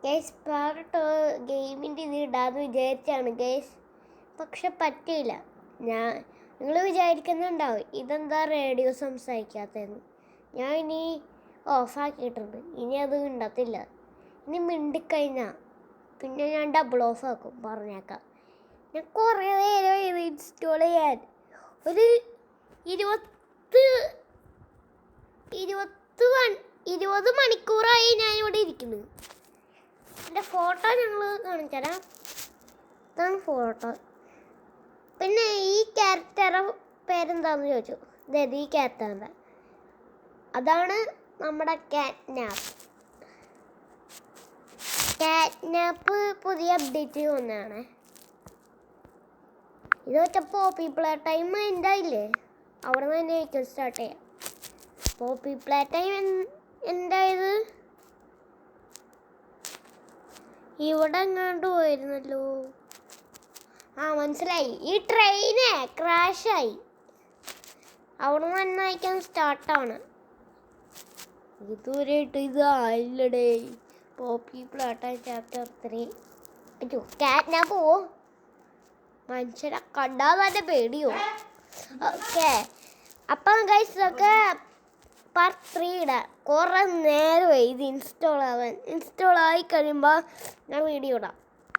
Guys part ഗെയിമിൻ്റെ ഇത് ഇടാന്ന് വിചാരിച്ചാണ് ഗൈസ്, പക്ഷെ പറ്റിയില്ല. നിങ്ങൾ വിചാരിക്കുന്നുണ്ടാവും ഇതെന്താ റേഡിയോ സംസാരിക്കാത്തതെന്ന്. ഞാൻ ഇനി ഓഫാക്കിയിട്ടുണ്ട്, ഇനി അത് മിണ്ടത്തില്ല. ഇനി മിണ്ടിക്കഴിഞ്ഞാൽ പിന്നെ ഞാൻ ഡബിൾ ഓഫ് ആക്കും, പറഞ്ഞേക്കാം. ഞാൻ കുറേ നേരം ഇത് ഇൻസ്റ്റാൾ ചെയ്യാൻ, ഒരു 20 മണിക്കൂറായി ഞാൻ ഇവിടെ ഇരിക്കുന്നു. എൻ്റെ ഫോട്ടോ ഞങ്ങൾ കാണിച്ചുതരാം. ഇതാണ് ഫോട്ടോ. പിന്നെ ഈ ക്യാരക്ടറുടെ പേരെന്താണെന്ന് ചോദിച്ചു. അതായത് ഈ ക്യാരക്ടറിൻ്റെ അതാണ് നമ്മുടെ കാറ്റ്നാപ്പ് പുതിയ അപ്ഡേറ്റ് വന്നതാണ്. ഇത് ഒറ്റ പോപ്പി പ്ലേ ടൈം എന്തായില്ലേ, അവിടെ നിന്ന് തന്നെ ആയിരിക്കും സ്റ്റാർട്ട് ചെയ്യാം. പോപ്പി പ്ലേ ടൈം എന്തായത് ഇവിടെ എങ്ങാണ്ട് പോയിരുന്നല്ലോ. മനസ്സിലായി, ഈ ട്രെയിന് ക്രാഷായി, അവിടെ നിന്ന് തന്നെ ആയിരിക്കും സ്റ്റാർട്ടാണ്. ഇതുവരെയായിട്ട് ഇത് ആയില്ലടേ. പോപ്പി പ്ലേ ടൈം ചാപ്റ്റർ 3 കാറ്റ്നാപ്പ് പോവോ, മനുഷ്യരെ കണ്ടാൽ തന്നെ പേടിയോ. ഓക്കെ, അപ്പം ഗൈസ് ഒക്കെ പാർട്ട് 3 ഇടാം. കുറേ നേരമായി ഇത് ഇൻസ്റ്റാൾ ആയി കഴിയുമ്പോൾ ഞാൻ വീഡിയോ ഇടാം.